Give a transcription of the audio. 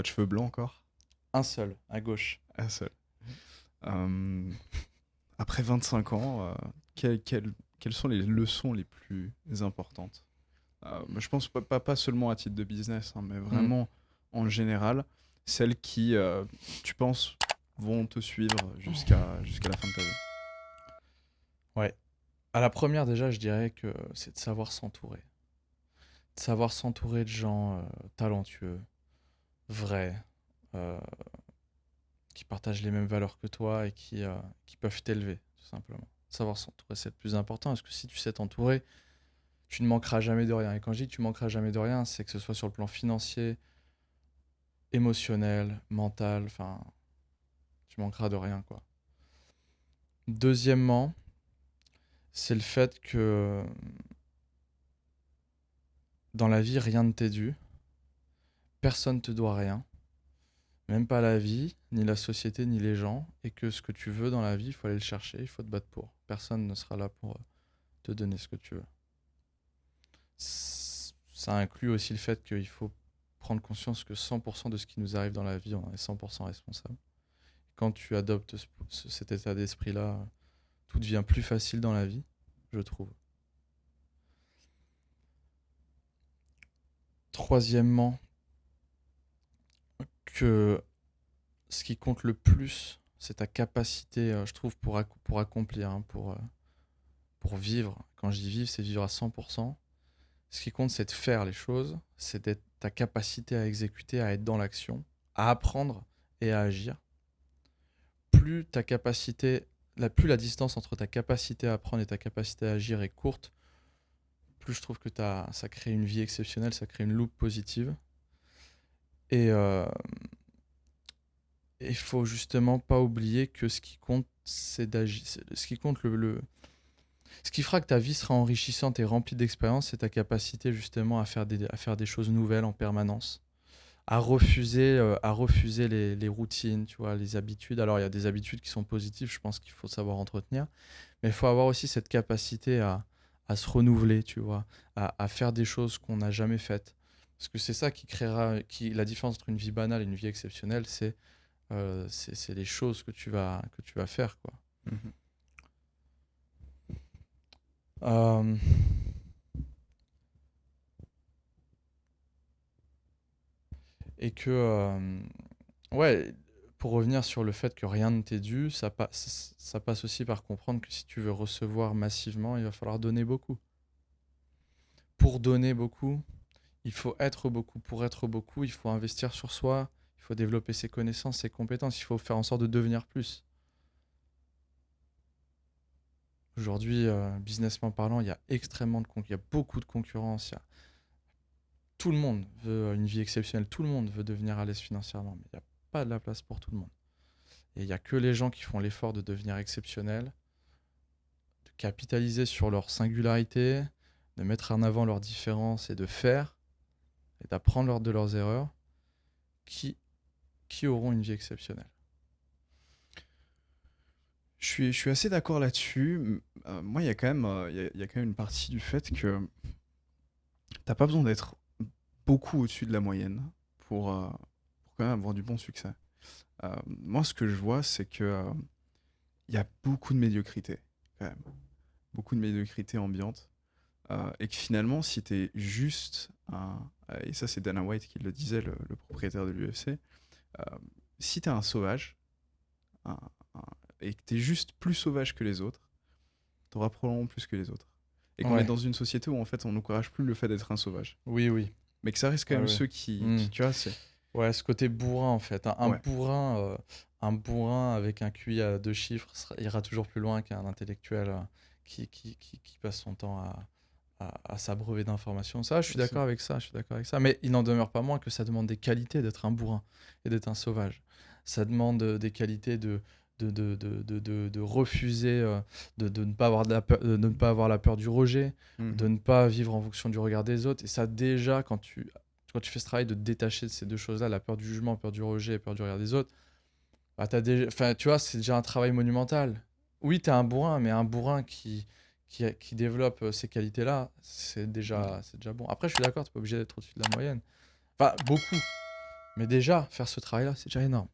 de cheveux blancs encore? Un seul, à gauche. Un seul. Euh, Après 25 ans, quelles sont les leçons les plus importantes? Je pense pas seulement à titre de business, hein, mais Mm. vraiment en général, celles qui, tu penses, vont te suivre jusqu'à la fin de ta vie. Ouais. À la première, déjà, je dirais que c'est de savoir s'entourer. De savoir s'entourer de gens talentueux, vrais, euh, qui partagent les mêmes valeurs que toi et qui peuvent t'élever, tout simplement. Savoir s'entourer, c'est le plus important. Parce que si tu sais t'entourer, tu ne manqueras jamais de rien. Et quand je dis que tu manqueras jamais de rien, c'est que ce soit sur le plan financier, émotionnel, mental, enfin, tu manqueras de rien, quoi. Deuxièmement, c'est le fait que dans la vie, rien ne t'est dû. Personne ne te doit rien. Même pas la vie, ni la société, ni les gens. Et que ce que tu veux dans la vie, il faut aller le chercher, il faut te battre pour. Personne ne sera là pour te donner ce que tu veux. Ça inclut aussi le fait qu'il faut prendre conscience que 100% de ce qui nous arrive dans la vie, on en est 100% responsable. Quand tu adoptes cet état d'esprit-là, tout devient plus facile dans la vie, je trouve. Troisièmement, que ce qui compte le plus, c'est ta capacité, je trouve, pour accomplir, hein, pour vivre. Quand je dis vivre, c'est vivre à 100%. Ce qui compte, c'est de faire les choses, c'est d'être ta capacité à exécuter, à être dans l'action, à apprendre et à agir. Plus ta capacité, plus la distance entre ta capacité à apprendre et ta capacité à agir est courte, plus je trouve que ça crée une vie exceptionnelle, ça crée une loupe positive. Et il faut justement pas oublier que ce qui compte, c'est d'agir. Ce qui compte, ce qui fera que ta vie sera enrichissante et remplie d'expériences, c'est ta capacité justement à faire des choses nouvelles en permanence. À refuser les routines, tu vois, les habitudes. Alors, il y a des habitudes qui sont positives, je pense qu'il faut savoir entretenir. Mais il faut avoir aussi cette capacité à se renouveler, tu vois, à faire des choses qu'on n'a jamais faites. Parce que c'est ça qui créera la différence entre une vie banale et une vie exceptionnelle, c'est les choses que tu vas faire, quoi. Mhm. Euh, et que, ouais, pour revenir sur le fait que rien ne t'est dû, ça passe aussi par comprendre que si tu veux recevoir massivement, il va falloir donner beaucoup. Pour donner beaucoup, il faut être beaucoup. Pour être beaucoup, il faut investir sur soi, il faut développer ses connaissances, ses compétences, il faut faire en sorte de devenir plus. Aujourd'hui, businessment parlant, il y a il y a beaucoup de concurrence. Tout le monde veut une vie exceptionnelle, tout le monde veut devenir à l'aise financièrement, mais il n'y a pas de la place pour tout le monde. Et il n'y a que les gens qui font l'effort de devenir exceptionnels, de capitaliser sur leur singularité, de mettre en avant leurs différences et de faire, et d'apprendre de leurs erreurs, qui, qui auront une vie exceptionnelle. Je suis assez d'accord là-dessus. Moi, il y a quand même, il y a quand même une partie du fait que t'as pas besoin d'être beaucoup au-dessus de la moyenne pour quand même avoir du bon succès. Moi, ce que je vois, c'est que il y a beaucoup de médiocrité, quand même. Beaucoup de médiocrité ambiante. Et que finalement, si t'es juste et ça c'est Dana White qui le disait, le propriétaire de l'UFC, euh, si t'es un sauvage, un- un- et que t'es juste plus sauvage que les autres, t'auras probablement plus que les autres. Et qu'on est Ouais, dans une société où en fait on n'encourage plus le fait d'être un sauvage. oui, oui. Mais que ça reste quand Ouais, même ouais. ceux qui, Hmm. tu vois, c'est... Ouais, ce côté bourrin en fait. Ouais, Un bourrin avec un QI à 2 chiffres ira toujours plus loin qu'un intellectuel qui passe son temps à s'abreuver d'informations. Ça, je suis c'est- d'accord avec ça, je suis d'accord avec ça. Mais il n'en demeure pas moins que ça demande des qualités d'être un bourrin et d'être un sauvage. Ça demande des qualités de refuser, de ne pas avoir de ne pas avoir la peur du rejet, de Mhm. ne pas vivre en fonction du regard des autres. Et ça, déjà, quand tu fais ce travail de te détacher de ces deux choses-là, la peur du jugement, peur du rejet et peur du regard des autres, bah, enfin, tu vois, c'est déjà un travail monumental. Oui, tu es un bourrin, mais un bourrin qui développe ces qualités-là, c'est déjà bon. Après, je suis d'accord, tu n'es pas obligé d'être au-dessus de la moyenne. Enfin, beaucoup. Mais déjà, faire ce travail-là, c'est déjà énorme.